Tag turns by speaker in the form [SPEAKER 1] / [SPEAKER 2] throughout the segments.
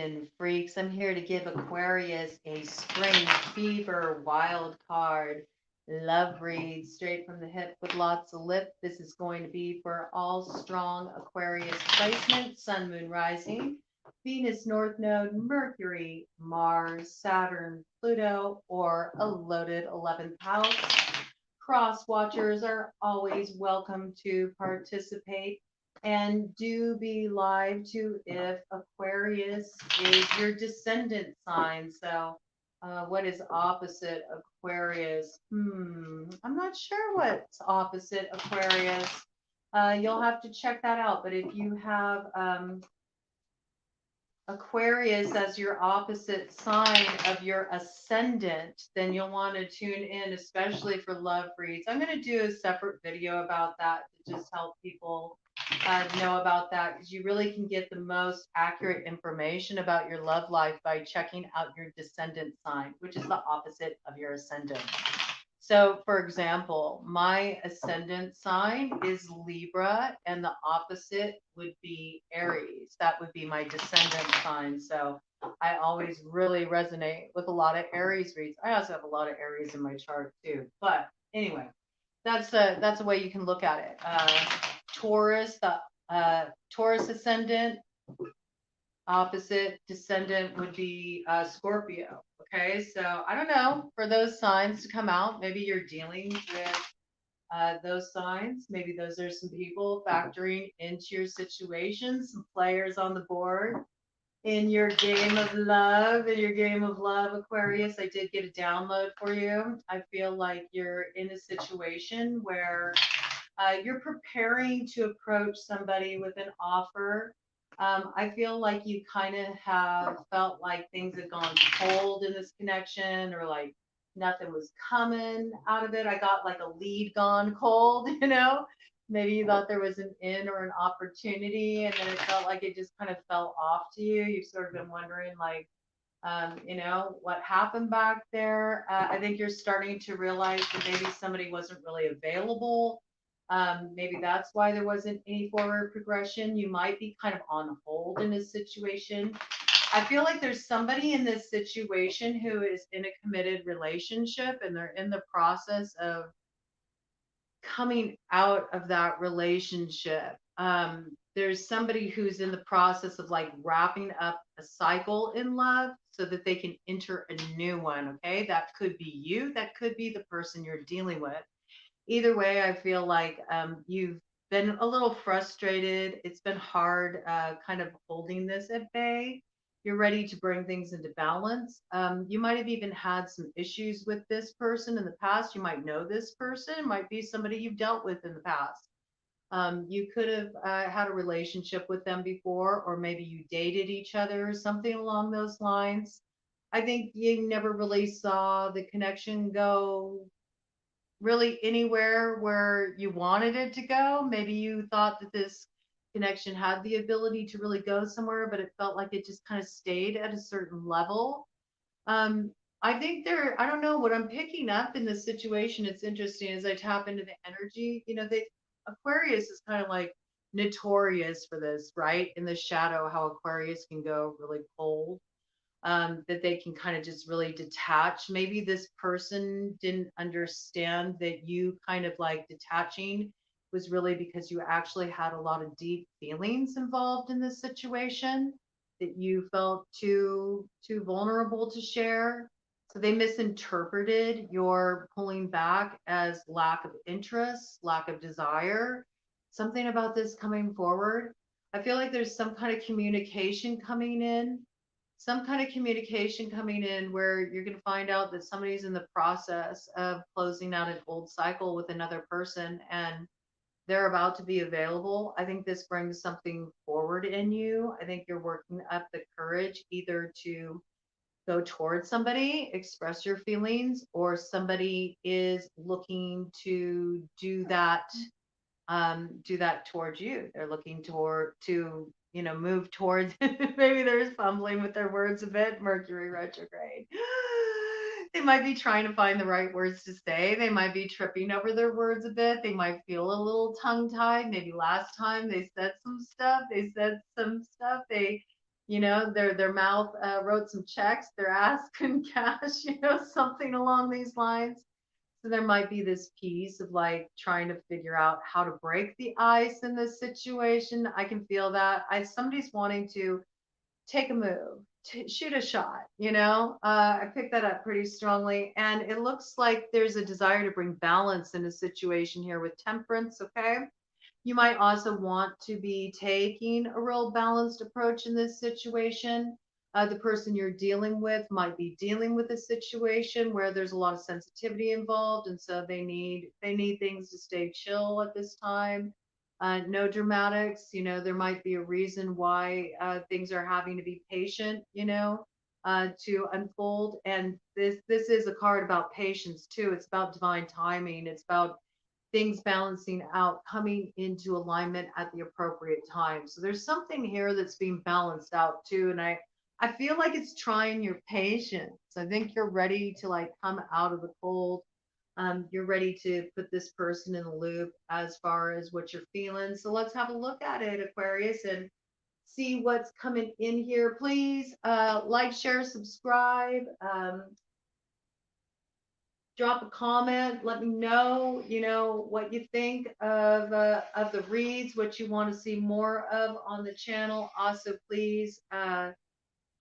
[SPEAKER 1] evening, freaks. I'm here to give Aquarius a spring fever wild card love read straight from the hip with lots of lip. This is going to be for all strong Aquarius placement, Sun, Moon, Rising, Venus, North Node, Mercury, Mars, Saturn, Pluto, or a loaded 11th house. Cross watchers are always welcome to participate. And do be live too if Aquarius is your descendant sign. So, what is opposite Aquarius? I'm not sure what's opposite Aquarius. You'll have to check that out. But if you have Aquarius as your opposite sign of your ascendant, then you'll want to tune in, especially for love reads. I'm going to do a separate video about that to just help people know about that, because you really can get the most accurate information about your love life by checking out your descendant sign, which is the opposite of your ascendant. So, for example, my ascendant sign is Libra, and the opposite would be Aries. That would be my descendant sign. So, I always really resonate with a lot of Aries reads. I also have a lot of Aries in my chart too. But anyway, that's a way you can look at it. Taurus, the Taurus ascendant, opposite descendant would be Scorpio. Okay, so I don't know, for those signs to come out, maybe you're dealing with those signs. Maybe those are some people factoring into your situation, some players on the board in your game of love, Aquarius. I did get a download for you. I feel like you're in a situation where you're preparing to approach somebody with an offer. I feel like you kind of have felt like things have gone cold in this connection, or like nothing was coming out of it. I got like a lead gone cold, you know? Maybe you thought there was an in or an opportunity, and then it felt like it just kind of fell off to you. You've sort of been wondering, like, what happened back there. I think you're starting to realize that maybe somebody wasn't really available. Maybe that's why there wasn't any forward progression. You might be kind of on hold in this situation. I feel like there's somebody in this situation who is in a committed relationship, and they're in the process of coming out of that relationship. There's somebody who's in the process of like wrapping up a cycle in love so that they can enter a new one. Okay, that could be you, that could be the person you're dealing with. Either way, I feel like you've been a little frustrated. It's been hard kind of holding this at bay. You're ready to bring things into balance. You might have even had some issues with this person in the past. You might know this person. It might be somebody you've dealt with in the past. You could have had a relationship with them before, or maybe you dated each other, something along those lines. I think you never really saw the connection go really anywhere where you wanted it to go. Maybe you thought that this connection had the ability to really go somewhere, but it felt like it just kind of stayed at a certain level. Um, I think I don't know what I'm picking up in this situation. It's interesting as I tap into the energy. Aquarius is kind of like notorious for this, right? In the shadow, how Aquarius can go really cold, that they can kind of just really detach. Maybe this person didn't understand that you kind of like detaching was really because you actually had a lot of deep feelings involved in this situation, that you felt too vulnerable to share. So they misinterpreted your pulling back as lack of interest, lack of desire, something about this coming forward. I feel like there's some kind of communication coming in where you're going to find out that somebody's in the process of closing out an old cycle with another person, and they're about to be available. I think this brings something forward in you. I think you're working up the courage either to go towards somebody, express your feelings, or somebody is looking to do that towards you. They're looking to move towards. Maybe they're fumbling with their words a bit. Mercury retrograde. They might be trying to find the right words to say. They might be tripping over their words a bit. They might feel a little tongue tied. Maybe last time they said some stuff. They their mouth wrote some checks, their ass couldn't cash, something along these lines. So there might be this piece of like trying to figure out how to break the ice in this situation. I can feel that. Somebody's wanting to take a move, shoot a shot. I picked that up pretty strongly, and it looks like there's a desire to bring balance in a situation here with temperance. Okay, you might also want to be taking a real balanced approach in this situation. The person you're dealing with might be dealing with a situation where there's a lot of sensitivity involved, and so they need things to stay chill at this time. No dramatics. There might be a reason why things are having to be patient. To unfold. And this is a card about patience too. It's about divine timing. It's about things balancing out, coming into alignment at the appropriate time. So there's something here that's being balanced out too. And I feel like it's trying your patience. I think you're ready to like come out of the cold. You're ready to put this person in the loop as far as what you're feeling. So let's have a look at it, Aquarius, and see what's coming in here. Please like, share, subscribe. Drop a comment. Let me know, what you think of the reads, what you want to see more of on the channel. Also, please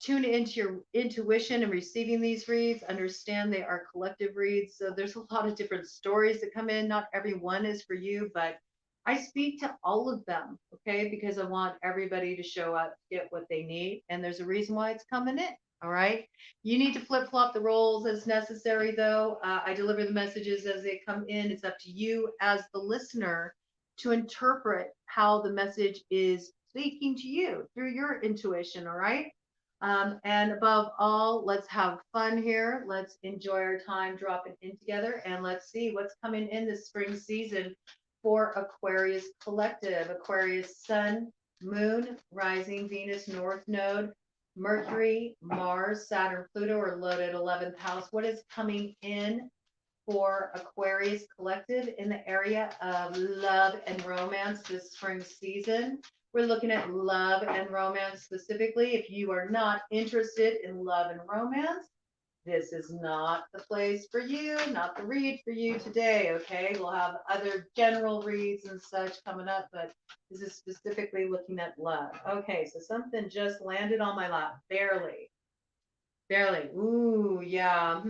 [SPEAKER 1] tune into your intuition and receiving these reads. Understand they are collective reads, so there's a lot of different stories that come in. Not every one is for you, but I speak to all of them, okay? Because I want everybody to show up, get what they need, and there's a reason why it's coming in. All right. You need to flip flop the roles as necessary, though. I deliver the messages as they come in. It's up to you as the listener to interpret how the message is speaking to you through your intuition. All right. And above all, let's have fun here. Let's enjoy our time dropping in together, and let's see what's coming in this spring season for Aquarius Collective. Aquarius Sun, Moon, Rising, Venus, North Node, Mercury, Mars, Saturn, Pluto are loaded 11th house. What is coming in for Aquarius Collective in the area of love and romance this spring season? We're looking at love and romance specifically. If you are not interested in love and romance, this is not the place for you, not the read for you today, okay? We'll have other general reads and such coming up, but this is specifically looking at love. Okay, so something just landed on my lap, barely. Barely. Ooh, yeah.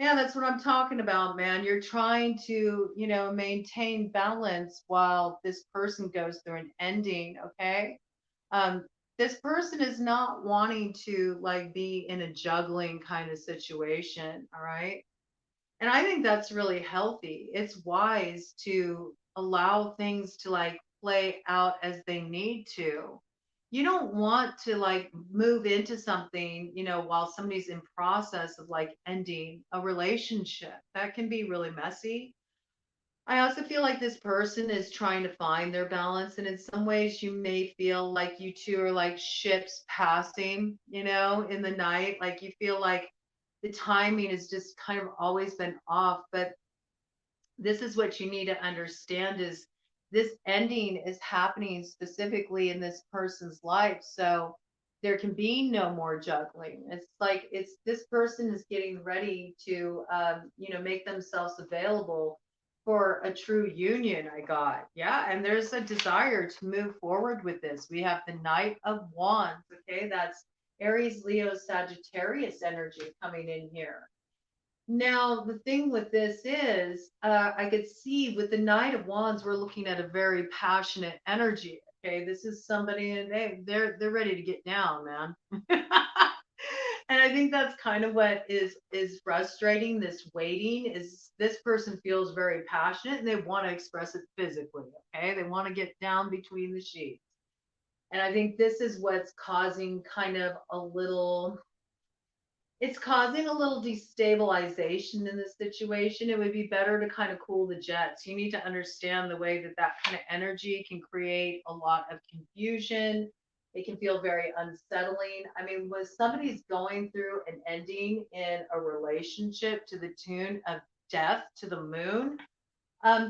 [SPEAKER 1] Yeah, that's what I'm talking about, man. You're trying to, maintain balance while this person goes through an ending, okay? Um, this person is not wanting to like be in a juggling kind of situation, all right? And I think that's really healthy. It's wise to allow things to like play out as they need to. You don't want to like move into something, while somebody's in process of like ending a relationship. That can be really messy. I also feel like this person is trying to find their balance, and in some ways, you may feel like you two are like ships passing, in the night. Like you feel like the timing has just kind of always been off. But this is what you need to understand is this ending is happening specifically in this person's life. So there can be no more juggling. It's like this person is getting ready to, make themselves available for a true union. I got, yeah. And there's a desire to move forward with this. We have the Knight of Wands. Okay. That's Aries, Leo, Sagittarius energy coming in here. Now, the thing with this is, I could see with the Knight of Wands, we're looking at a very passionate energy. Okay, this is somebody, and they're ready to get down, man. And I think that's kind of what is frustrating. This waiting is this person feels very passionate, and they want to express it physically. Okay, they want to get down between the sheets, and I think this is what's causing kind of a little it's causing a little destabilization in this situation. It would be better to kind of cool the jets. You need to understand the way that kind of energy can create a lot of confusion. It can feel very unsettling. I mean, when somebody's going through an ending in a relationship to the tune of death to the moon,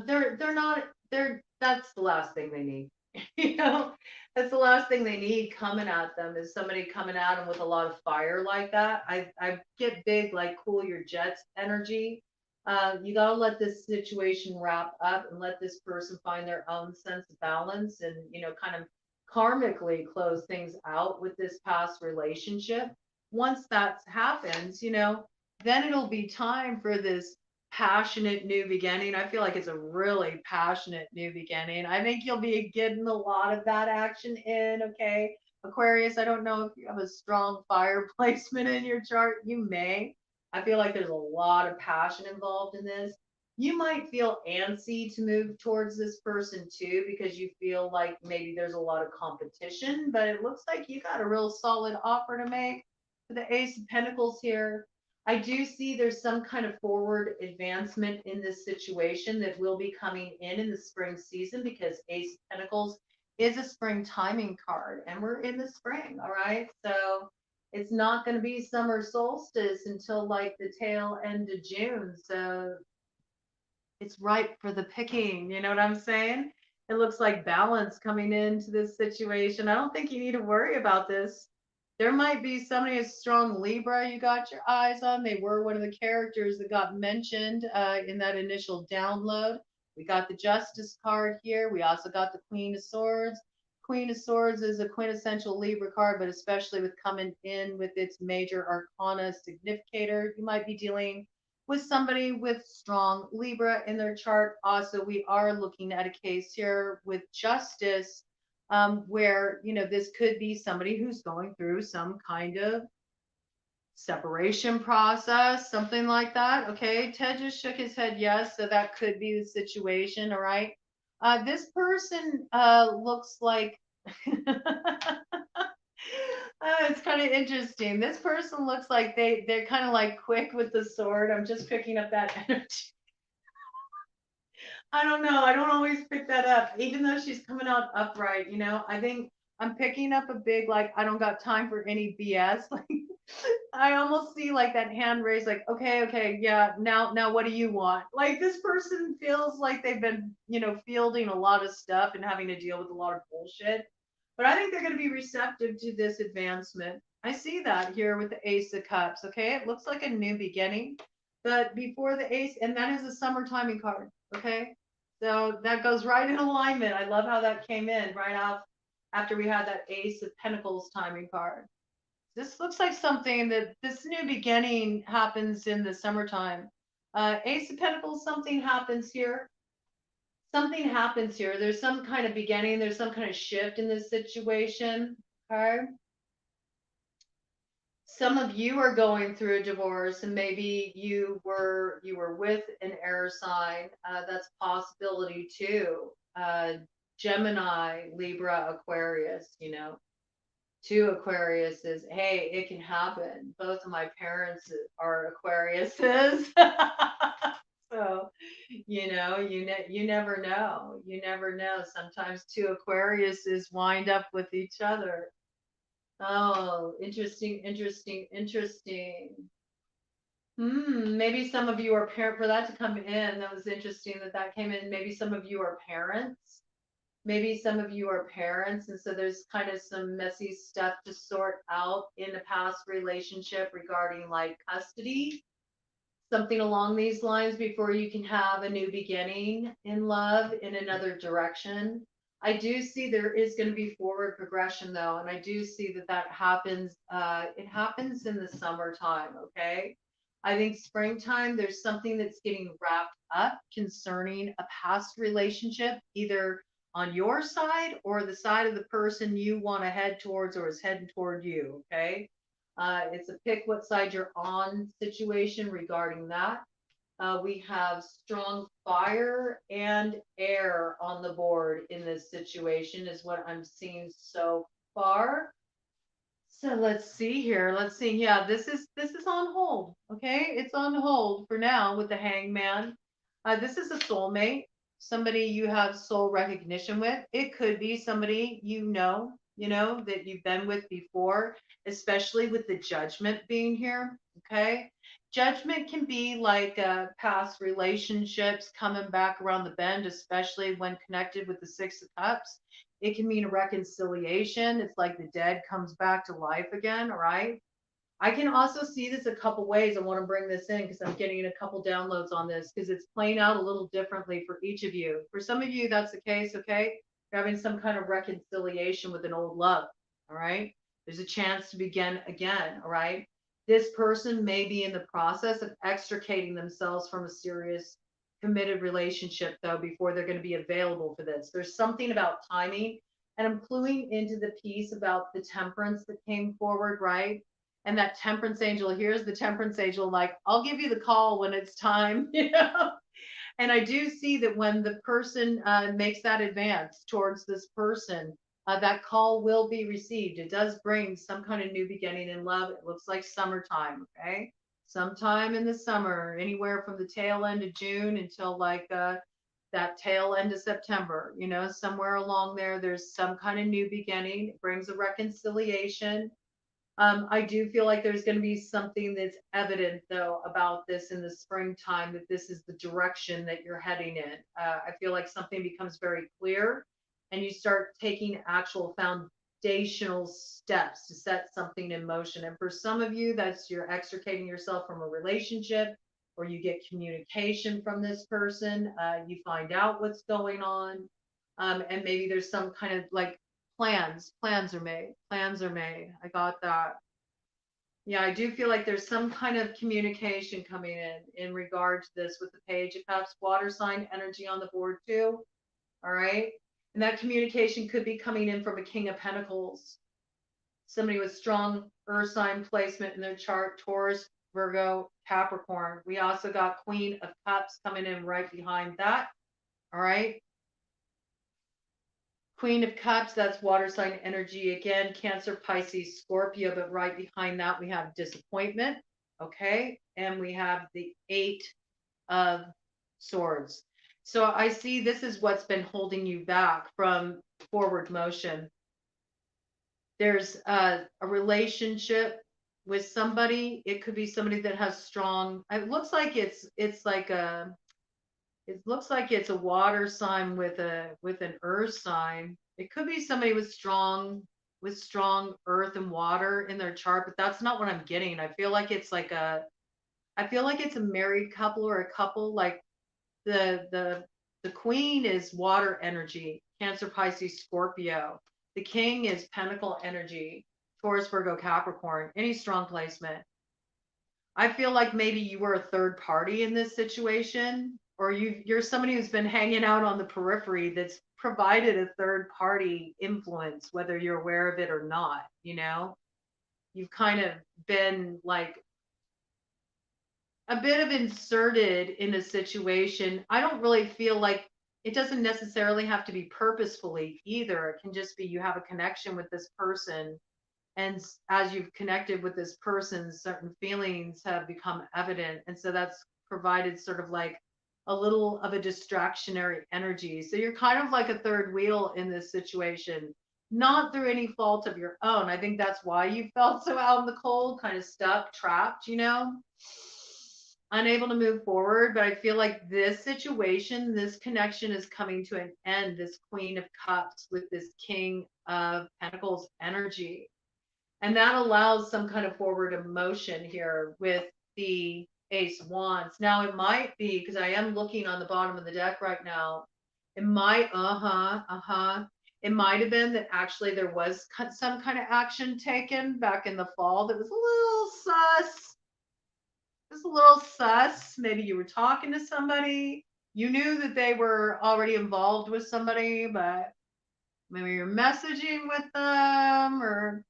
[SPEAKER 1] they're not, that's the last thing they need. You know, that's the last thing they need coming at them is somebody coming at them with a lot of fire like that. I get big, like cool your jets energy. You got to let this situation wrap up and let this person find their own sense of balance and, kind of karmically close things out with this past relationship. Once that happens, then it'll be time for this passionate new beginning. I feel like it's a really passionate new beginning. I think you'll be getting a lot of that action in, okay? Aquarius, I don't know if you have a strong fire placement in your chart. You may. I feel like there's a lot of passion involved in this. You might feel antsy to move towards this person too because you feel like maybe there's a lot of competition, but it looks like you got a real solid offer to make for the Ace of Pentacles here. I do see there's some kind of forward advancement in this situation that will be coming in the spring season because Ace of Pentacles is a spring timing card and we're in the spring. All right. So it's not going to be summer solstice until like the tail end of June. So it's ripe for the picking. You know what I'm saying? It looks like balance coming into this situation. I don't think you need to worry about this. There might be somebody as strong Libra you got your eyes on. They were one of the characters that got mentioned in that initial download. We got the Justice card here. We also got the Queen of Swords. Queen of Swords is a quintessential Libra card, but especially with coming in with its major arcana significator, you might be dealing with somebody with strong Libra in their chart. Also, we are looking at a case here with Justice, where, this could be somebody who's going through some kind of separation process, something like that. Okay, Ted just shook his head yes, so that could be the situation. All right. This person looks like it's kind of interesting. This person looks like they're kind of like quick with the sword. I'm just picking up that energy. I don't know. I don't always pick that up, even though she's coming out upright. I think I'm picking up a big like I don't got time for any BS. Like I almost see like that hand raised, like okay, yeah. Now, what do you want? Like this person feels like they've been fielding a lot of stuff and having to deal with a lot of bullshit. But I think they're going to be receptive to this advancement. I see that here with the Ace of Cups. Okay, it looks like a new beginning, but before the Ace, and that is a summer timing card. Okay, so that goes right in alignment. I love how that came in right off after we had that Ace of Pentacles timing card. This looks like something that this new beginning happens in the summertime. Ace of Pentacles, something happens here. Something happens here. There's some kind of beginning. There's some kind of shift in this situation. Okay. Some of you are going through a divorce and maybe you were with an air sign. That's a possibility too. Gemini, Libra, Aquarius, two Aquariuses. Hey, it can happen. Both of my parents are Aquariuses. So, you never know. You never know. Sometimes two Aquariuses wind up with each other. Oh, interesting, interesting, interesting. Maybe some of you are parent for that to come in. That was interesting that came in. Maybe some of you are parents. Maybe some of you are parents, and so there's kind of some messy stuff to sort out in a past relationship regarding like custody, something along these lines before you can have a new beginning in love in another direction. I do see there is going to be forward progression though, and I do see that happens. It happens in the summertime. Okay. I think springtime, there's something that's getting wrapped up concerning a past relationship, either on your side or the side of the person you want to head towards or is heading toward you. Okay. It's a pick what side you're on situation regarding that. We have strong fire and air on the board in this situation is what I'm seeing so far. So let's see here. Let's see. Yeah, this is on hold. Okay, it's on hold for now with the hangman. This is a soulmate, somebody you have soul recognition with. It could be somebody that you've been with before, especially with the judgment being here. Okay. Judgment can be like past relationships coming back around the bend, especially when connected with the Six of Cups. It can mean a reconciliation. It's like the dead comes back to life again, all right? I can also see this a couple ways. I want to bring this in because I'm getting a couple downloads on this because it's playing out a little differently for each of you. For some of you, that's the case, okay? You're having some kind of reconciliation with an old love, all right? There's a chance to begin again, all right? This person may be in the process of extricating themselves from a serious committed relationship, though, before they're going to be available for this. There's something about timing, and I'm cluing into the piece about the temperance that came forward, right? And that temperance angel, here's the temperance angel, like, I'll give you the call when it's time, you know? And I do see that when the person makes that advance towards this person, that call will be received. It does bring some kind of new beginning in love. It looks like summertime, okay? Sometime in the summer, anywhere from the tail end of June until like that tail end of September, you know, somewhere along there, there's some kind of new beginning. It brings a reconciliation. I do feel like there's going to be something that's evident, though, about this in the springtime, that this is the direction that you're heading in. I feel like something becomes very clear and you start taking actual foundational steps to set something in motion. And for some of you, that's you're extricating yourself from a relationship, or you get communication from this person. You find out what's going on. And maybe there's some kind of like plans are made. I got that. Yeah, I do feel like there's some kind of communication coming in regard to this with the Page of Cups, water sign energy on the board too. All right. And that communication could be coming in from a King of Pentacles, somebody with strong earth sign placement in their chart, Taurus, Virgo, Capricorn. We also got Queen of Cups coming in right behind that. All right. Queen of Cups, that's water sign energy again, Cancer, Pisces, Scorpio, but right behind that we have disappointment, okay? And we have the Eight of Swords. So I see this is what's been holding you back from forward motion. There's a relationship with somebody. It could be somebody that has strong, it looks like it's like a, it looks like it's a water sign with an earth sign. It could be somebody with strong earth and water in their chart, but that's not what I'm getting. I feel like it's a married couple or a couple. Like the queen is water energy, Cancer, Pisces, Scorpio. The king is pentacle energy, Taurus, Virgo, Capricorn. Any strong placement. I feel like maybe you were a third party in this situation, or you're somebody who's been hanging out on the periphery that's provided a third party influence, whether you're aware of it or not. You know, you've kind of been like a bit of inserted in a situation. I don't really feel like it doesn't necessarily have to be purposefully either. It can just be you have a connection with this person, and as you've connected with this person, certain feelings have become evident, and so that's provided sort of like a little of a distractionary energy. So you're kind of like a third wheel in this situation, not through any fault of your own. I think that's why you felt so out in the cold, kind of stuck, trapped, you know, unable to move forward. But I feel like this situation, this connection is coming to an end, this Queen of Cups with this King of Pentacles energy. And that allows some kind of forward emotion here with the Ace of Wands. Now, it might be, because I am looking on the bottom of the deck right now, it might, it might have been that actually there was some kind of action taken back in the fall that was a little sus. Just a little sus. Maybe you were talking to somebody. You knew that they were already involved with somebody, but maybe you're messaging with them, or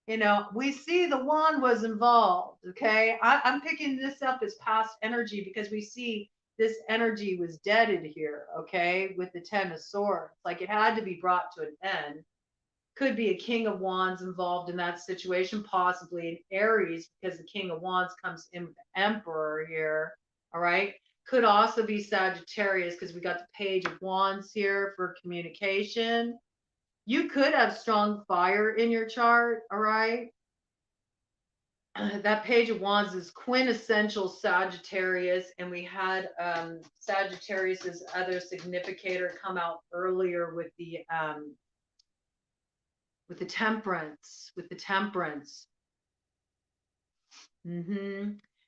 [SPEAKER 1] you know, we see the wand was involved. Okay. I'm picking this up as past energy because we see this energy was deaded here. Okay. With the 10 of Swords, like it had to be brought to an end. Could be a King of Wands involved in that situation, possibly an Aries, because the King of Wands comes in with the Emperor here. All right. Could also be Sagittarius because we got the Page of Wands here for communication. You could have strong fire in your chart, all right? That Page of Wands is quintessential Sagittarius, and we had Sagittarius's other significator come out earlier with the with the temperance,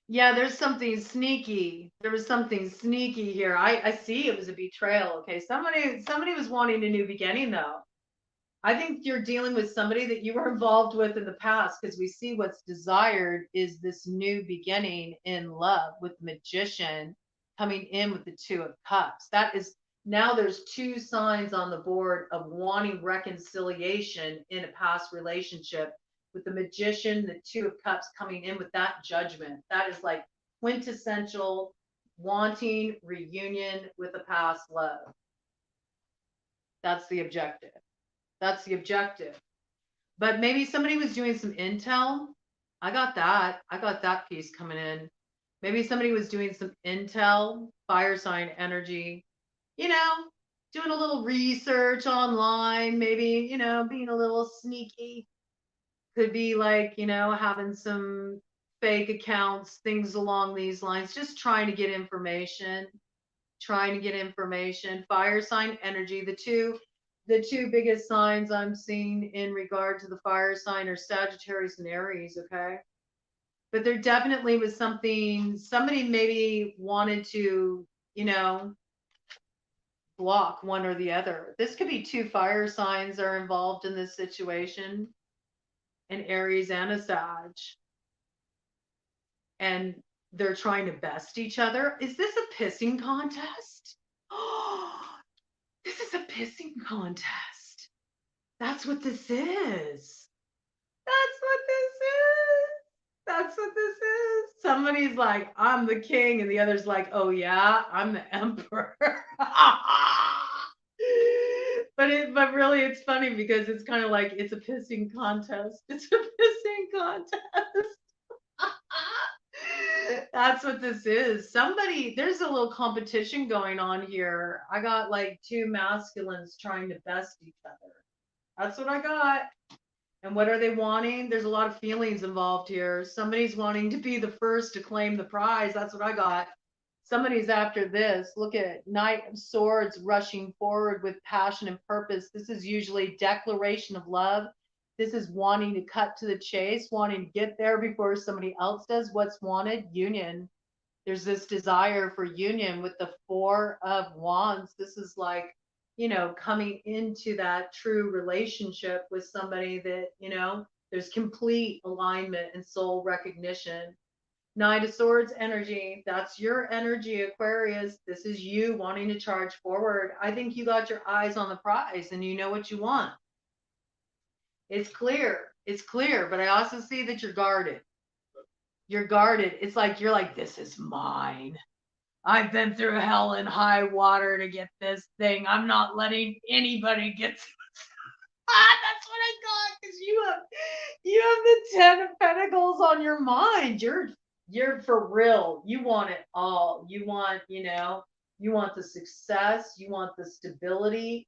[SPEAKER 1] Yeah, there's something sneaky. There was something sneaky here. I see it was a betrayal. Okay, somebody was wanting a new beginning though. I think you're dealing with somebody that you were involved with in the past, because we see what's desired is this new beginning in love with the Magician coming in with the Two of Cups. That is, now there's two signs on the board of wanting reconciliation in a past relationship, with the Magician, the Two of Cups coming in with that Judgment. That is like quintessential wanting reunion with a past love. That's the objective. That's the objective. But maybe somebody was doing some intel. I got that piece coming in. Maybe somebody was doing some intel, fire sign energy, you know, doing a little research online, maybe, being a little sneaky. Could be like, having some fake accounts, things along these lines, just trying to get information, Fire sign energy. The two biggest signs I'm seeing in regard to the fire sign are Sagittarius and Aries, okay? But there definitely was somebody maybe wanted to, block one or the other. This could be two fire signs are involved in this situation, an Aries and a Sag. And they're trying to best each other. Is this a pissing contest? Oh, this is a pissing contest. That's what this is. That's what this is. Somebody's like, I'm the king, and the other's like, oh yeah, I'm the emperor. But really it's funny because it's kind of like it's a pissing contest. It's a pissing contest. That's what this is. There's a little competition going on here. I got like two masculines trying to best each other. That's what I got. And what are they wanting? There's a lot of feelings involved here. Somebody's wanting to be the first to claim the prize. That's what I got. Somebody's after this. Look at Knight of Swords rushing forward with passion and purpose. This is usually declaration of love. This is wanting to cut to the chase, wanting to get there before somebody else does. What's wanted? Union. There's this desire for union with the Four of Wands. This is like, coming into that true relationship with somebody that, there's complete alignment and soul recognition. Knight of Swords energy. That's your energy, Aquarius. This is you wanting to charge forward. I think you got your eyes on the prize and you know what you want. It's clear. It's clear, but I also see that you're guarded. You're guarded. It's like, you're like, this is mine. I've been through hell and high water to get this thing. I'm not letting anybody get to that's what I got, because you have the 10 of Pentacles on your mind. You're for real. You want it all. You want, you want the success, you want the stability,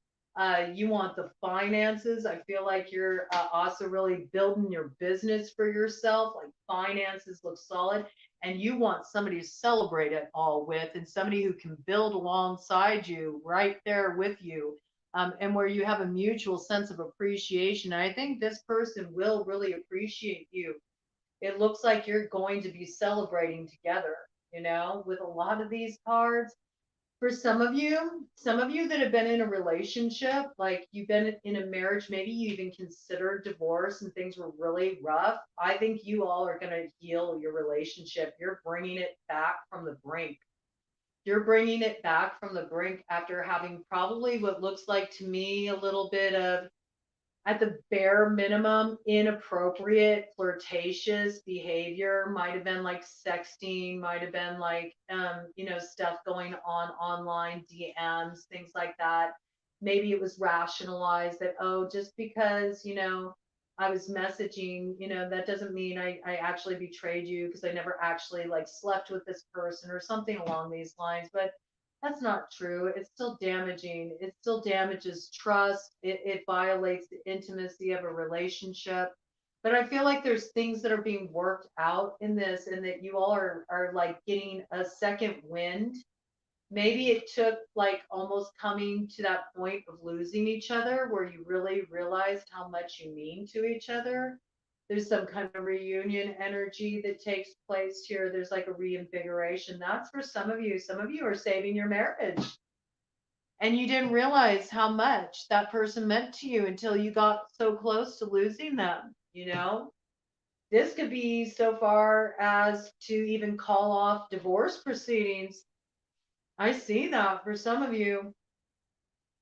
[SPEAKER 1] you want the finances. I feel like you're also really building your business for yourself. Like finances look solid, and you want somebody to celebrate it all with, and somebody who can build alongside you, right there with you, and where you have a mutual sense of appreciation. And I think this person will really appreciate you. It looks like you're going to be celebrating together, with a lot of these cards. For some of you that have been in a relationship, like you've been in a marriage, maybe you even considered divorce and things were really rough. I think you all are going to heal your relationship. You're bringing it back from the brink. You're bringing it back from the brink after having probably what looks like to me a little bit of, at the bare minimum, inappropriate, flirtatious behavior. Might have been like sexting, might have been like, stuff going on online, DMs, things like that. Maybe it was rationalized that, oh, just because, I was messaging, that doesn't mean I actually betrayed you, because I never actually like slept with this person or something along these lines. But that's not true. It's still damaging. It still damages trust. It violates the intimacy of a relationship. But I feel like there's things that are being worked out in this, and that you all are like getting a second wind. maybe it took like almost coming to that point of losing each other where you really realized how much you mean to each other. There's some kind of reunion energy that takes place here. There's like a reinvigoration. That's for some of you. Some of you are saving your marriage and you didn't realize how much that person meant to you until you got so close to losing them, you know? This could be so far as to even call off divorce proceedings. I see that for some of you.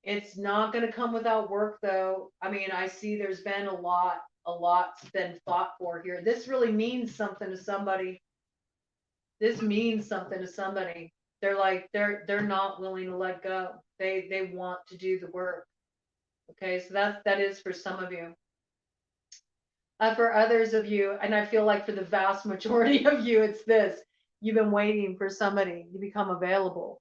[SPEAKER 1] It's not going to come without work, though. I mean, I see there's been a lot's been fought for here. This really means something to somebody. This means something to somebody. They're like they're not willing to let go. They want to do the work. Okay, so that is for some of you. For others of you, and I feel like for the vast majority of you, it's this. You've been waiting for somebody to become available.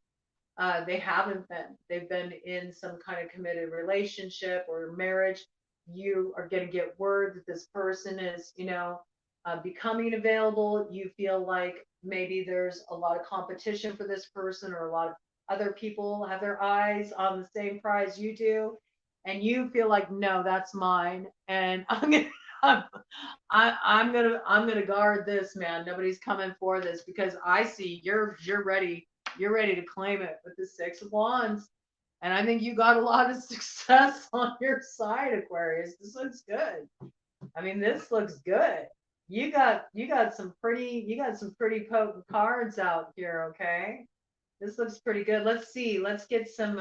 [SPEAKER 1] They haven't been. They've been in some kind of committed relationship or marriage. You are going to get word that this person is, becoming available. You feel like maybe there's a lot of competition for this person, or a lot of other people have their eyes on the same prize you do, and you feel like, no, that's mine, and I'm, I'm gonna guard this, man. Nobody's coming for this because I see you're ready. You're ready to claim it with the Six of Wands. And I think you got a lot of success on your side, Aquarius. This looks good. I mean, this looks good. You got some pretty potent cards out here, okay? This looks pretty good. Let's see. Let's get some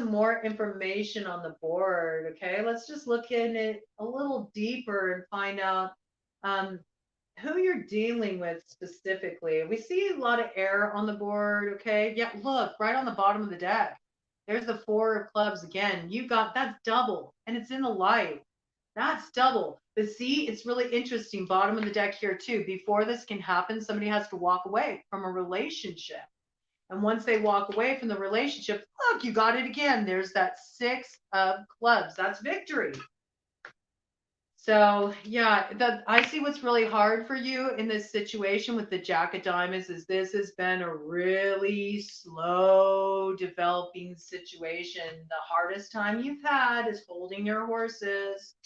[SPEAKER 1] more information on the board, okay? Let's just look in it a little deeper and find out um, who you're dealing with specifically. We see a lot of air on the board, okay? Yeah, look, right on the bottom of the deck. There's the Four of Clubs again. You got that's double, and it's in the light. That's double. But see, it's really interesting. Bottom of the deck here, too. Before this can happen, somebody has to walk away from a relationship. And once they walk away from the relationship, look, you got it again. There's that Six of Clubs. That's victory. So yeah, I see what's really hard for you in this situation with the Jack of Diamonds is this has been a really slow developing situation. The hardest time you've had is holding your horses,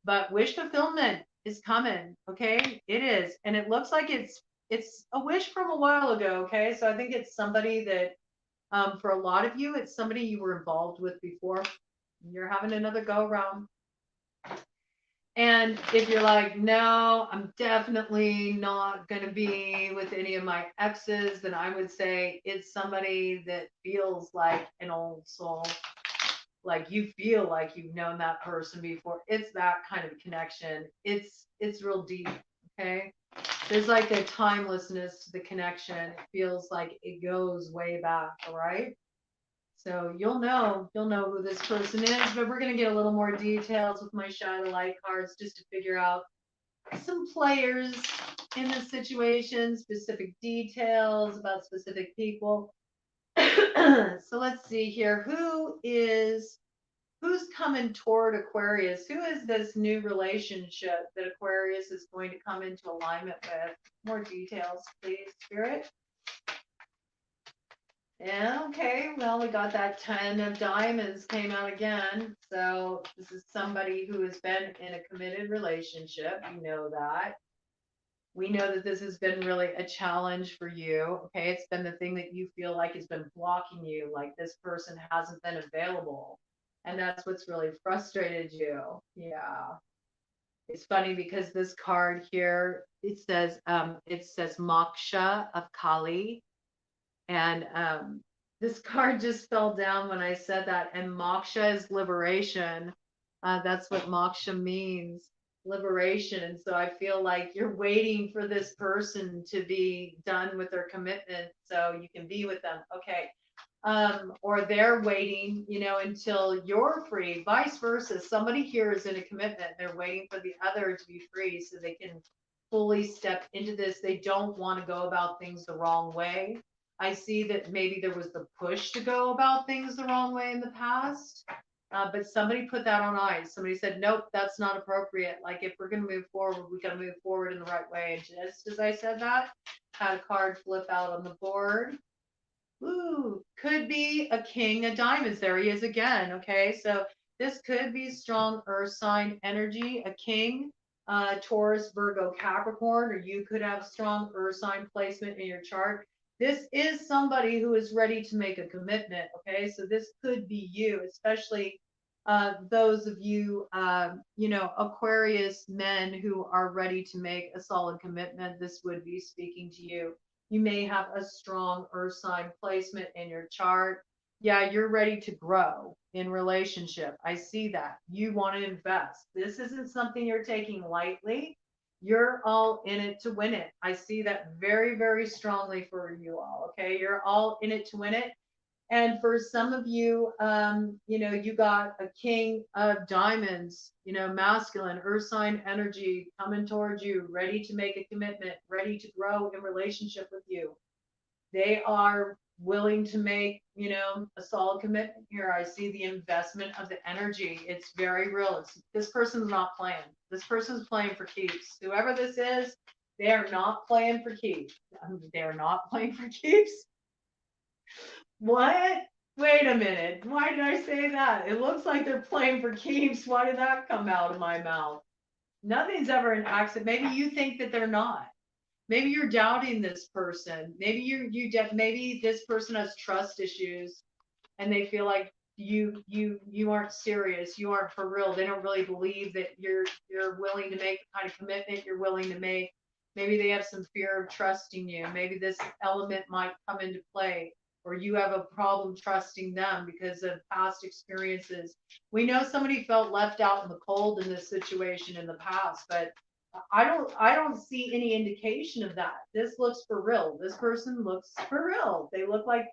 [SPEAKER 1] but wish fulfillment is coming. Okay, it is, and it looks like it's a wish from a while ago. Okay, so I think it's somebody that for a lot of you, it's somebody you were involved with before. You're having another go around. And if you're like, no, I'm definitely not going to be with any of my exes, then I would say it's somebody that feels like an old soul. Like you feel like you've known that person before. It's that kind of connection. It's real deep. Okay. There's like a timelessness to the connection. It feels like it goes way back. All right. So you'll know who this person is, but we're going to get a little more details with my Shadow Light cards just to figure out some players in this situation, specific details about specific people. So let's see here. Who's coming toward Aquarius? Who is this new relationship that Aquarius is going to come into alignment with? More details, please, Spirit. Yeah, okay, well, we got that 10 of diamonds came out again. So this is somebody who has been in a committed relationship. You know that. We know that this has been really a challenge for you. Okay, it's been the thing that you feel like has been blocking you, like this person hasn't been available. And that's what's really frustrated you. Yeah. It's funny because this card here, it says Moksha of Kali. And this card just fell down when I said that. And moksha is liberation. That's what moksha means, liberation. And so I feel like you're waiting for this person to be done with their commitment so you can be with them. Okay. Or they're waiting, until you're free. Vice versa. Somebody here is in a commitment. They're waiting for the other to be free so they can fully step into this. They don't want to go about things the wrong way. I see that maybe there was the push to go about things the wrong way in the past, but somebody put that on ice. Somebody said, nope, that's not appropriate. Like if we're going to move forward, we got to move forward in the right way. And just as I said that, had a card flip out on the board. Ooh, could be a king of diamonds. There he is again. Okay. So this could be strong earth sign energy, a king, Taurus, Virgo, Capricorn, or you could have strong earth sign placement in your chart. This is somebody who is ready to make a commitment. Okay. So this could be you, especially those of you, Aquarius men who are ready to make a solid commitment. This would be speaking to you. You may have a strong earth sign placement in your chart. Yeah, you're ready to grow in relationship. I see that. You want to invest. This isn't something you're taking lightly. You're all in it to win it. I see that very, very strongly for you all. Okay. You're all in it to win it. And for some of you, you got a king of diamonds, masculine, earth sign energy coming towards you, ready to make a commitment, ready to grow in relationship with you. They are willing to make, a solid commitment here. I see the investment of the energy. It's very real. This person's not playing. This person's playing for keeps. Whoever this is, they are not playing for keeps. They are not playing for keeps. What? Wait a minute. Why did I say that? It looks like they're playing for keeps. Why did that come out of my mouth? Nothing's ever an accident. Maybe you think that they're not. Maybe you're doubting this person. Maybe maybe this person has trust issues and they feel like you aren't serious. You aren't for real. They don't really believe that you're willing to make the kind of commitment you're willing to make. Maybe they have some fear of trusting you. Maybe this element might come into play, or you have a problem trusting them because of past experiences. We know somebody felt left out in the cold in this situation in the past, but I don't see any indication of that. This looks for real. This person looks for real. They look like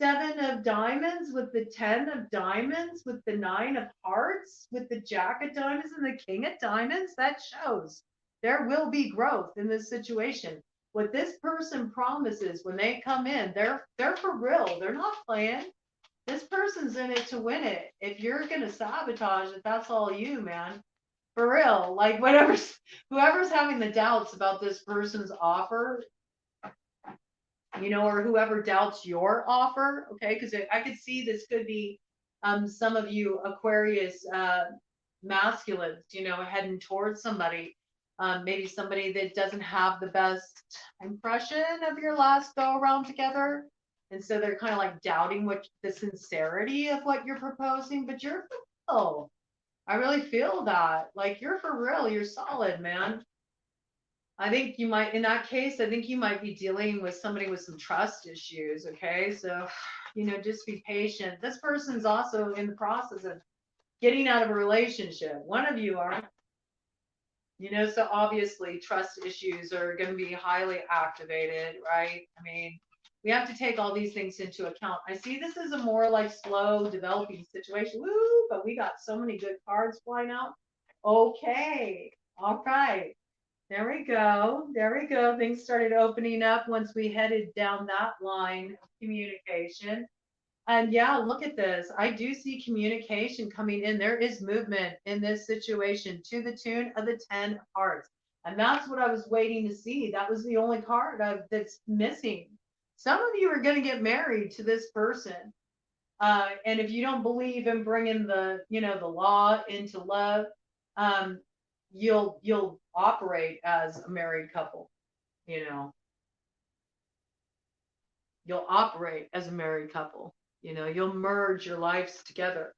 [SPEAKER 1] 7 of diamonds with the 10 of diamonds with the 9 of hearts with the jack of diamonds and the king of diamonds. That shows there will be growth in this situation. What this person promises when they come in, they're for real. They're not playing. This person's in it to win it. If you're gonna sabotage it, that's all you, man. For real. Like whoever's having the doubts about this person's offer, or whoever doubts your offer, okay? Because I could see this could be some of you Aquarius masculines, heading towards somebody, maybe somebody that doesn't have the best impression of your last go around together. And so they're kind of like doubting what the sincerity of what you're proposing, but you're for real. I really feel that. Like you're for real. You're solid, man. I think you might, in that case, I think you might be dealing with somebody with some trust issues. Okay. So, just be patient. This person's also in the process of getting out of a relationship. One of you are, so obviously trust issues are going to be highly activated, right? I mean, we have to take all these things into account. I see this as a more like slow developing situation. Woo, but we got so many good cards flying out. Okay. All right. There we go. There we go. Things started opening up once we headed down that line of communication. And yeah, look at this. I do see communication coming in. There is movement in this situation to the tune of the 10 of hearts. And that's what I was waiting to see. That was the only card that's missing. Some of you are going to get married to this person. And if you don't believe in bringing the law into love, you'll operate as a married couple. You'll operate as a married couple. You'll merge your lives together.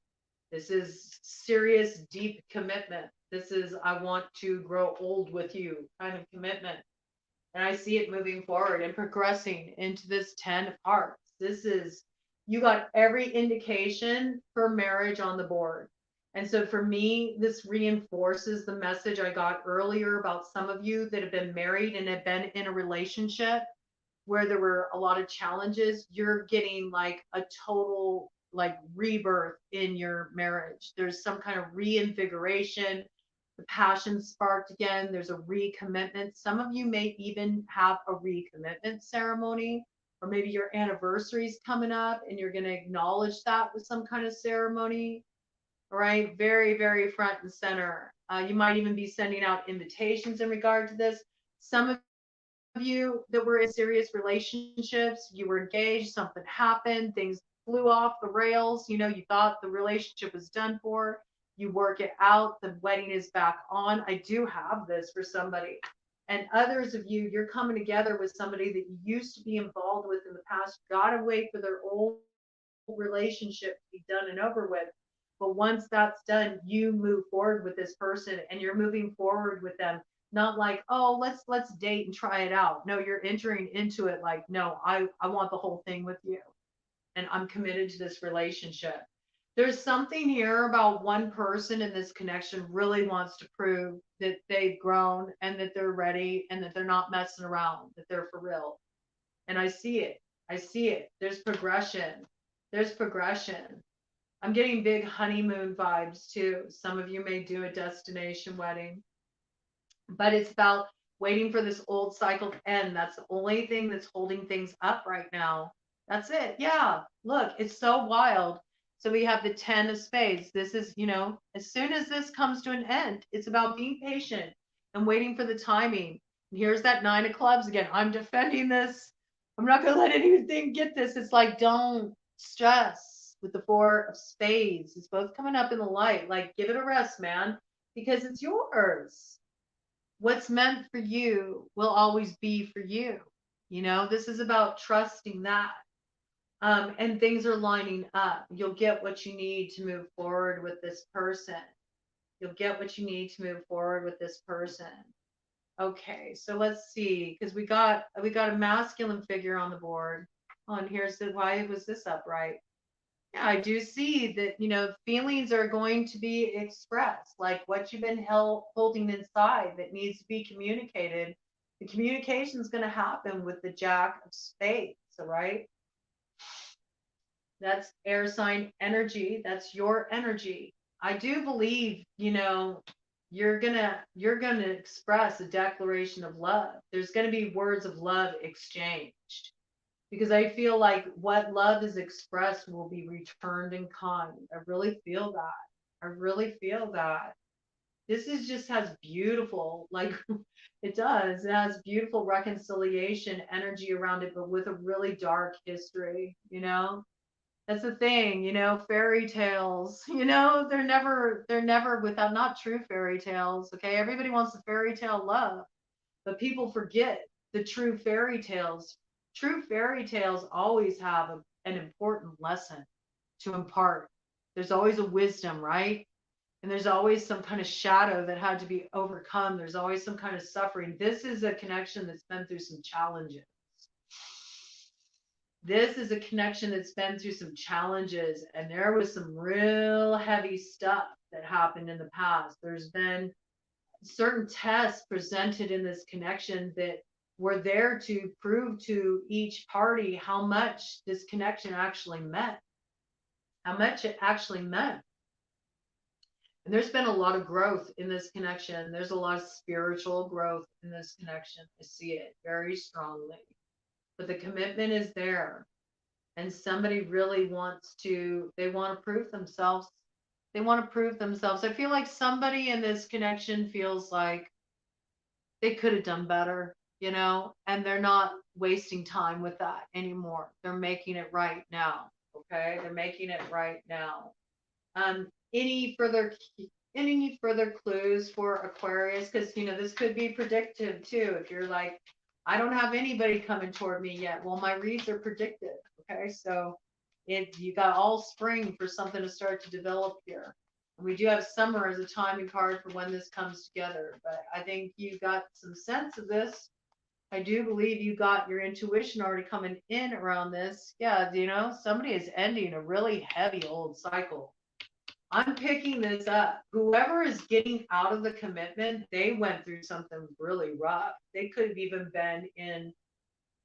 [SPEAKER 1] This is serious, deep commitment. This is, I want to grow old with you kind of commitment. And I see it moving forward and progressing into this 10 of hearts. You got every indication for marriage on the board. And so for me, this reinforces the message I got earlier about some of you that have been married and have been in a relationship where there were a lot of challenges. You're getting like a total like rebirth in your marriage. There's some kind of reinvigoration. The passion sparked again. There's a recommitment. Some of you may even have a recommitment ceremony, or maybe your anniversary is coming up and you're going to acknowledge that with some kind of ceremony. All right. Very, very front and center. You might even be sending out invitations in regard to this. Some of you that were in serious relationships, you were engaged, something happened, things flew off the rails. You know, you thought the relationship was done for. You work it out, the wedding is back on. I do have this for somebody. And others of you, you're coming together with somebody that you used to be involved with in the past. You gotta wait for their old relationship to be done and over with. But once that's done, you move forward with this person and you're moving forward with them. Not like, oh, let's date and try it out. No, you're entering into it like, no, I want the whole thing with you. And I'm committed to this relationship. There's something here about one person in this connection really wants to prove that they've grown and that they're ready and that they're not messing around, that they're for real. And I see it. I see it. There's progression. There's progression. I'm getting big honeymoon vibes too. Some of you may do a destination wedding, but it's about waiting for this old cycle to end. That's the only thing that's holding things up right now. That's it. Yeah. Look, it's so wild. So we have the 10 of spades. This is, you know, as soon as this comes to an end, it's about being patient and waiting for the timing. And here's that 9 of clubs again. I'm defending this. I'm not going to let anything get this. It's like, don't stress with the 4 of spades. It's both coming up in the light. Like, give it a rest, man, because it's yours. What's meant for you will always be for you. You know, this is about trusting that. And things are lining up. You'll get what you need to move forward with this person. You'll get what you need to move forward with this person. Okay, so let's see, because we got a masculine figure on the board. Oh, and here's the why was this upright? Yeah, I do see that, you know, feelings are going to be expressed, like what you've been holding inside that needs to be communicated. The communication is going to happen with the Jack of Spades, all right? That's air sign energy. That's your energy. I do believe, you know, you're gonna express a declaration of love. There's gonna be words of love exchanged because I feel like what love is expressed will be returned in kind. I really feel that. I really feel that. This is just has beautiful, like it does. It has beautiful reconciliation energy around it, but with a really dark history, you know? That's the thing, you know, fairy tales, you know, they're never without not true fairy tales. Okay. Everybody wants the fairy tale love, but people forget the true fairy tales. True fairy tales always have an important lesson to impart. There's always a wisdom, right? And there's always some kind of shadow that had to be overcome. There's always some kind of suffering. This is a connection that's been through some challenges. This is a connection that's been through some challenges, and there was some real heavy stuff that happened in the past. There's been certain tests presented in this connection that were there to prove to each party how much this connection actually meant, how much it actually meant. And there's been a lot of growth in this connection. There's a lot of spiritual growth in this connection. I see it very strongly. But the commitment is there. And somebody really wants to, they want to prove themselves. They want to prove themselves. I feel like somebody in this connection feels like they could have done better, you know, and they're not wasting time with that anymore. They're making it right now. Okay. They're making it right now. Um, any further any further clues for Aquarius? Because you know this could be predictive too. If you're like, I don't have anybody coming toward me yet. Well, my reads are predictive. Okay, so if you got all spring for something to start to develop here. And we do have summer as a timing card for when this comes together. But I think you got some sense of this. I do believe you got your intuition already coming in around this. Yeah, you know, somebody is ending a really heavy old cycle. I'm picking this up. Whoever is getting out of the commitment, they went through something really rough. They could have even been in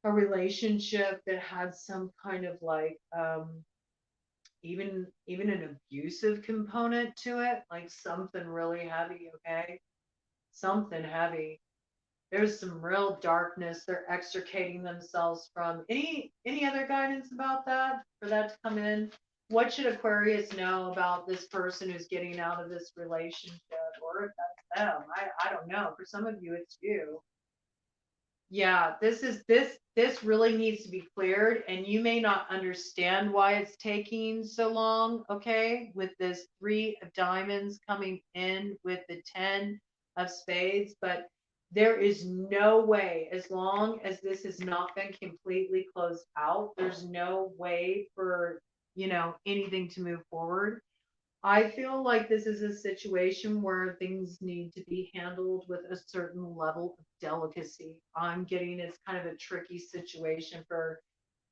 [SPEAKER 1] a relationship that had some kind of like even an abusive component to it, like something really heavy, okay? Something heavy. There's some real darkness they're extricating themselves from. Any other guidance about that for that to come in? What should Aquarius know about this person who's getting out of this relationship? Or if that's them, I don't know. For some of you, it's you. Yeah, this really needs to be cleared, and you may not understand why it's taking so long, okay? With this 3 of diamonds coming in with the 10 of spades, but there is no way, as long as this has not been completely closed out, there's no way for, anything to move forward. I feel like this is a situation where things need to be handled with a certain level of delicacy. I'm getting it's kind of a tricky situation for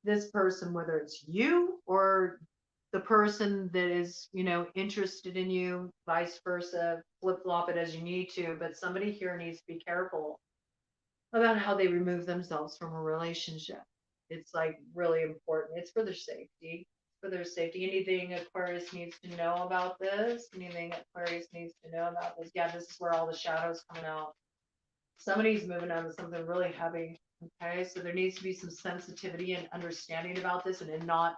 [SPEAKER 1] this person, whether it's you or the person that is, interested in you, vice versa, flip flop it as you need to. But somebody here needs to be careful about how they remove themselves from a relationship. It's like really important. It's for their safety. For their safety. Anything Aquarius needs to know about this? Anything Aquarius needs to know about this? Yeah, this is where all the shadows coming out. Somebody's moving on to something really heavy. Okay, so there needs to be some sensitivity and understanding about this, and then not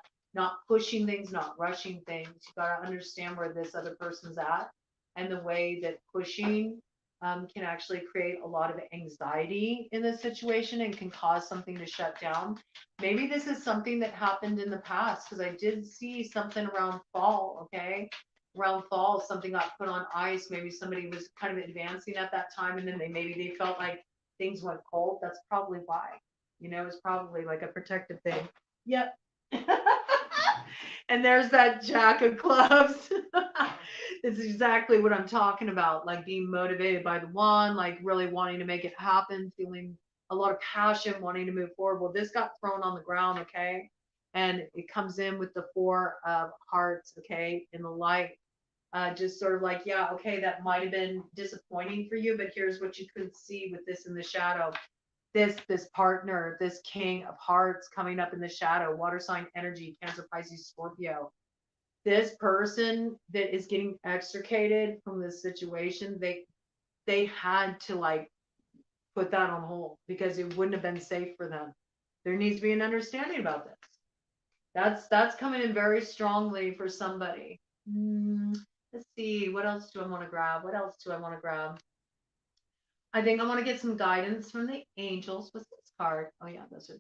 [SPEAKER 1] pushing things, not rushing things. You got to understand where this other person's at, and the way that pushing can actually create a lot of anxiety in this situation and can cause something to shut down. Maybe this is something that happened in the past, because I did see something around fall. Okay, around fall, something got put on ice. Maybe somebody was kind of advancing at that time, and then maybe they felt like things went cold. That's probably why. It's probably like a protective thing. Yep. And there's that Jack of Clubs. It's exactly what I'm talking about. Like being motivated by the one, like really wanting to make it happen, feeling a lot of passion, wanting to move forward. Well, this got thrown on the ground, okay? And it comes in with the 4 of Hearts, okay, in the light. Just sort of like, yeah, okay, that might have been disappointing for you, but here's what you could see with this in the shadow. This partner, this King of Hearts coming up in the shadow, water sign energy, Cancer, Pisces, Scorpio. This person that is getting extricated from this situation, they had to like put that on hold because it wouldn't have been safe for them. There needs to be an understanding about this. That's coming in very strongly for somebody. Let's see, what else do I want to grab? What else do I want to grab? I think I want to get some guidance from the angels. What's this card? Oh yeah, those are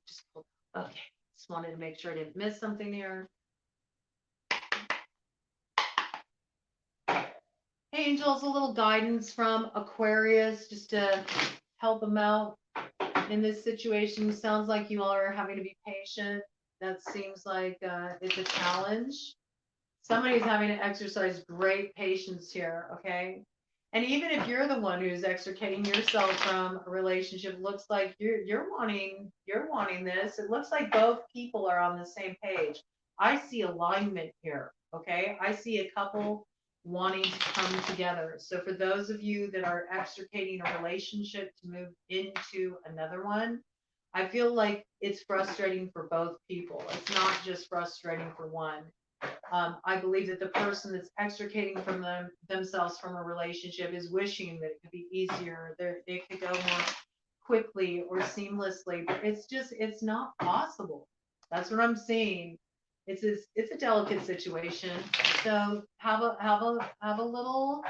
[SPEAKER 1] just pulled. Okay, just wanted to make sure I didn't miss something here. Angels, a little guidance from Aquarius just to help them out in this situation. Sounds like you all are having to be patient. That seems like it's a challenge. Somebody's having to exercise great patience here, okay? And even if you're the one who's extricating yourself from a relationship, looks like you're wanting this. It looks like both people are on the same page. I see alignment here, okay? I see a couple wanting to come together. So for those of you that are extricating a relationship to move into another one, I feel like it's frustrating for both people. It's not just frustrating for one. I believe that the person that's extricating from themselves from a relationship is wishing that it could be easier, that it could go more quickly or seamlessly, but it's not possible. That's what I'm seeing. It's a delicate situation. So have a little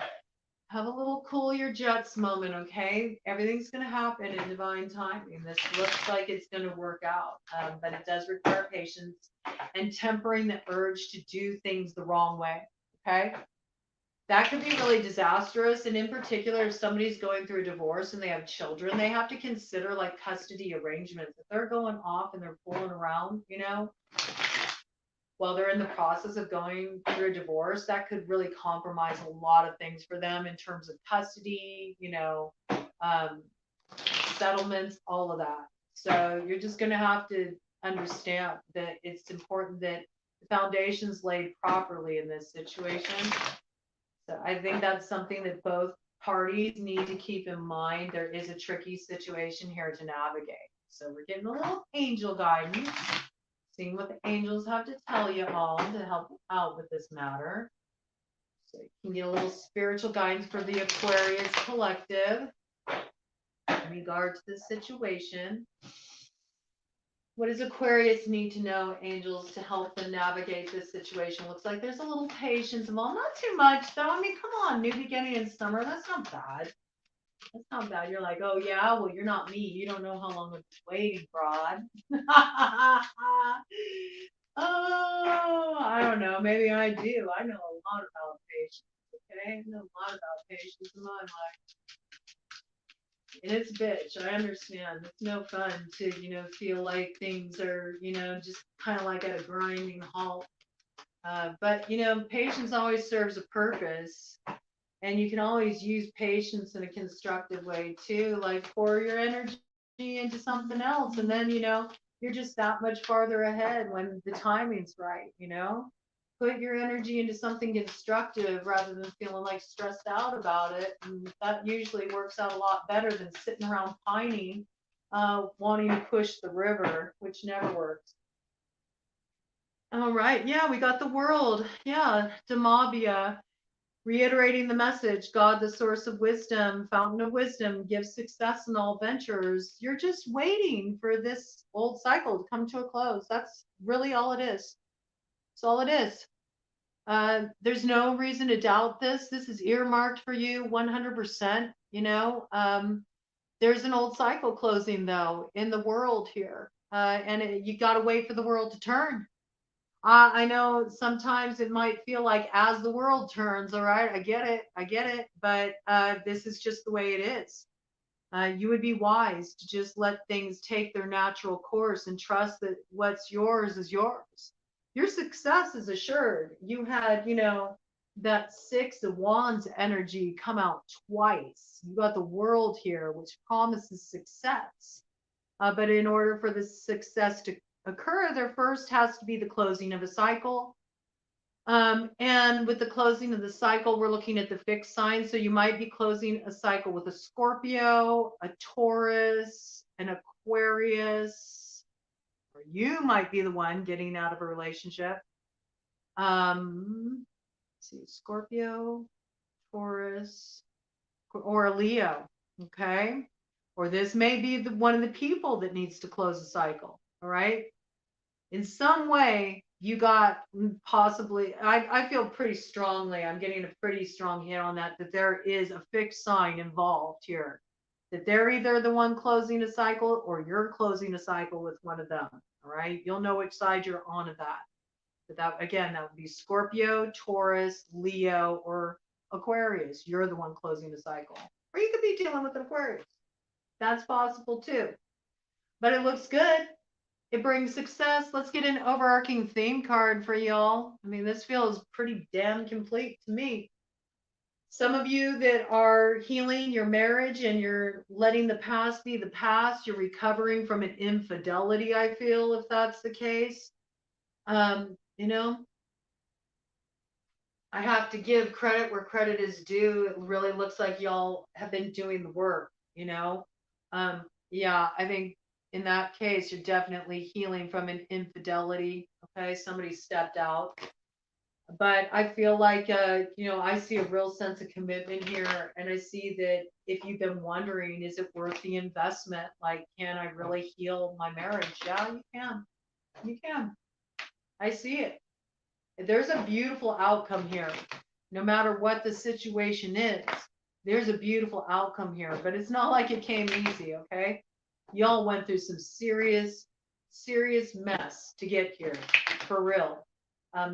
[SPEAKER 1] cool your jets moment, okay? Everything's going to happen in divine timing. This looks like it's going to work out, but it does require patience and tempering the urge to do things the wrong way, okay? That could be really disastrous. And in particular, if somebody's going through a divorce and they have children, they have to consider like custody arrangements. If they're going off and they're fooling around, while they're in the process of going through a divorce, that could really compromise a lot of things for them in terms of custody, settlements, all of that. So you're just going to have to understand that it's important that the foundation's laid properly in this situation. So I think that's something that both parties need to keep in mind. There is a tricky situation here to navigate. So we're getting a little angel guidance, seeing what the angels have to tell you all to help you out with this matter. So you can get a little spiritual guidance for the Aquarius collective in regard to this situation. What does Aquarius need to know, angels, to help them navigate this situation? Looks like there's a little patience involved. Not too much, though. I mean, come on, new beginning in summer. That's not bad. That's not bad. You're like, oh yeah, well you're not me. You don't know how long I've been waiting, broad. Oh, I don't know. Maybe I do. I know a lot about patience. Okay, I know a lot about patience in my life. And it's a bitch. I understand. It's no fun to, feel like things are, just kind of like at a grinding halt. But, patience always serves a purpose. And you can always use patience in a constructive way too, like pour your energy into something else. And then, you're just that much farther ahead when the timing's right. Put your energy into something constructive rather than feeling like stressed out about it. And that usually works out a lot better than sitting around pining, wanting to push the river, which never works. All right. Yeah, we got the world. Yeah, Demabia. Reiterating the message, God, the source of wisdom, fountain of wisdom, gives success in all ventures. You're just waiting for this old cycle to come to a close. That's really all it is. That's all it is. There's no reason to doubt this. This is earmarked for you 100%. There's an old cycle closing though in the world here. You got to wait for the world to turn. I know sometimes it might feel like as the world turns, all right, I get it, but this is just the way it is. You would be wise to just let things take their natural course and trust that what's yours is yours. Your success is assured. You had, that Six of Wands energy come out twice. You got the world here, which promises success. But in order for the success to occur, there first has to be the closing of a cycle. And with the closing of the cycle, we're looking at the fixed sign. So you might be closing a cycle with a Scorpio, a Taurus, an Aquarius, or you might be the one getting out of a relationship. Let's see, Scorpio, Taurus, or a Leo. Okay. Or this may be one of the people that needs to close a cycle. All right. In some way, you got possibly, I feel pretty strongly, I'm getting a pretty strong hit on that there is a fixed sign involved here. That they're either the one closing a cycle or you're closing a cycle with one of them. All right. You'll know which side you're on of that. But that, again, that would be Scorpio, Taurus, Leo, or Aquarius. You're the one closing the cycle. Or you could be dealing with an Aquarius. That's possible too. But it looks good. It brings success. Let's get an overarching theme card for y'all. I mean, this feels pretty damn complete to me. Some of you that are healing your marriage and you're letting the past be the past, you're recovering from an infidelity, I feel, if that's the case. I have to give credit where credit is due. It really looks like y'all have been doing the work, Yeah, I think in that case, you're definitely healing from an infidelity. Okay, somebody stepped out. But I feel like, I see a real sense of commitment here. And I see that if you've been wondering, is it worth the investment? Like, can I really heal my marriage? Yeah, you can. You can. I see it. There's a beautiful outcome here. No matter what the situation is, there's a beautiful outcome here. But it's not like it came easy, okay? Y'all went through some serious mess to get here, for real.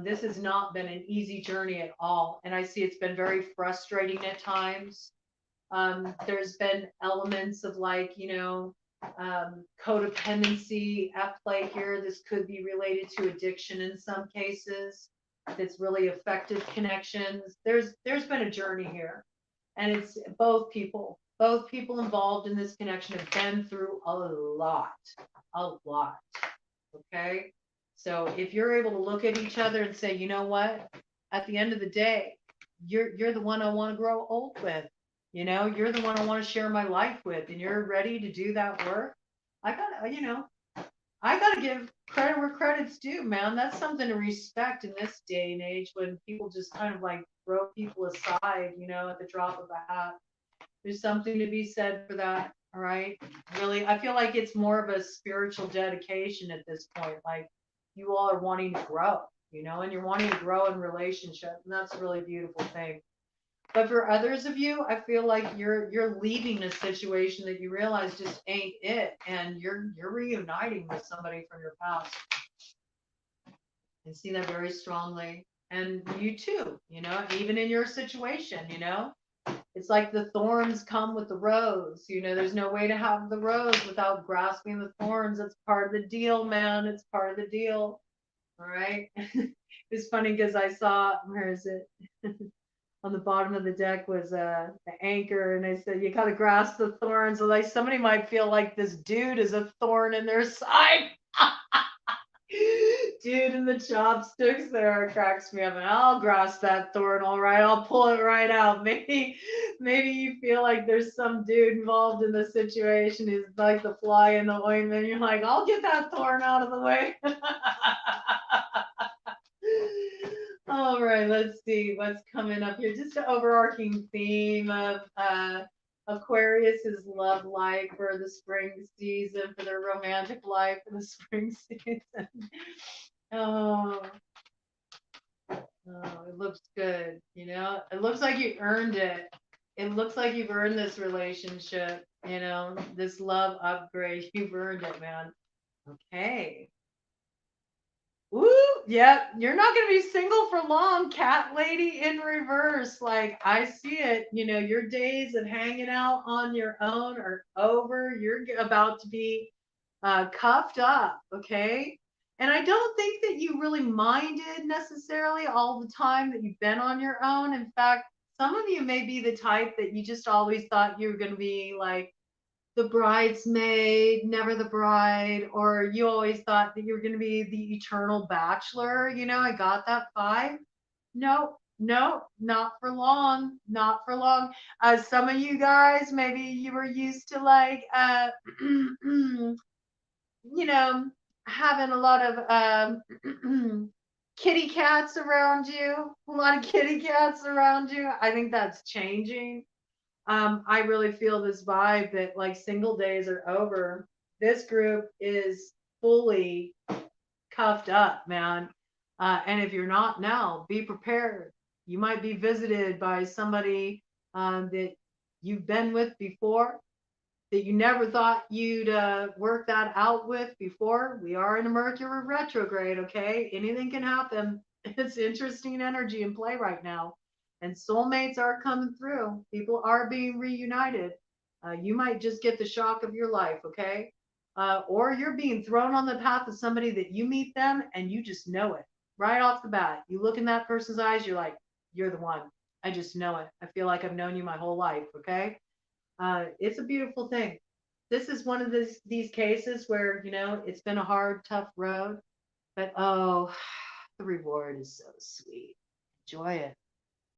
[SPEAKER 1] This has not been an easy journey at all. And I see it's been very frustrating at times. There's been elements of codependency at play here. This could be related to addiction in some cases. That's really affected connections. There's been a journey here. And it's both people involved in this connection have been through a lot. Okay. So if you're able to look at each other and say, you know what, at the end of the day, you're the one I want to grow old with. You're the one I want to share my life with, and you're ready to do that work. I gotta give credit where credit's due, man. That's something to respect in this day and age when people just kind of like throw people aside, at the drop of a hat. There's something to be said for that. All right. Really, I feel like it's more of a spiritual dedication at this point. Like you all are wanting to grow, and you're wanting to grow in relationship. And that's a really beautiful thing. But for others of you, I feel like you're leaving a situation that you realize just ain't it, and you're reuniting with somebody from your past. I see that very strongly. And you too, even in your situation, it's like the thorns come with the rose. There's no way to have the rose without grasping the thorns. It's part of the deal, man. It's part of the deal. All right. It's funny because I saw, where is it? On the bottom of the deck was the anchor, and I said, you got to grasp the thorns. So like somebody might feel like this dude is a thorn in their side. Dude in the chopsticks there cracks me up, and I'll grasp that thorn, all right. I'll pull it right out. Maybe you feel like there's some dude involved in the situation. He's like the fly in the ointment. You're like, I'll get that thorn out of the way. All right, let's see what's coming up here. Just an overarching theme of Aquarius's love life for the spring season, for their romantic life for the spring season. Oh, it looks good. It looks like you earned it. It looks like you've earned this relationship, this love upgrade. You've earned it, man. Okay. Woo! Yep, you're not going to be single for long, cat lady in reverse. Like, I see it. Your days of hanging out on your own are over. You're about to be cuffed up, okay? And I don't think that you really minded necessarily all the time that you've been on your own. In fact, some of you may be the type that you just always thought you were going to be like the bridesmaid, never the bride, or you always thought that you were going to be the eternal bachelor. I got that vibe. No, not for long, not for long. Some of you guys, maybe you were used to like, having a lot of kitty cats around you, a lot of kitty cats around you. I think that's changing. I really feel this vibe that like single days are over. This group is fully cuffed up, man. And if you're not now, be prepared. You might be visited by somebody that you've been with before, that you never thought you'd work that out with before. We are in a Mercury retrograde, okay? Anything can happen. It's interesting energy in play right now. And soulmates are coming through. People are being reunited. You might just get the shock of your life, okay? Or you're being thrown on the path of somebody that you meet them and you just know it right off the bat. You look in that person's eyes, you're like, you're the one. I just know it. I feel like I've known you my whole life, okay? It's a beautiful thing. This is one of these cases where, it's been a hard, tough road, but oh, the reward is so sweet. Enjoy it.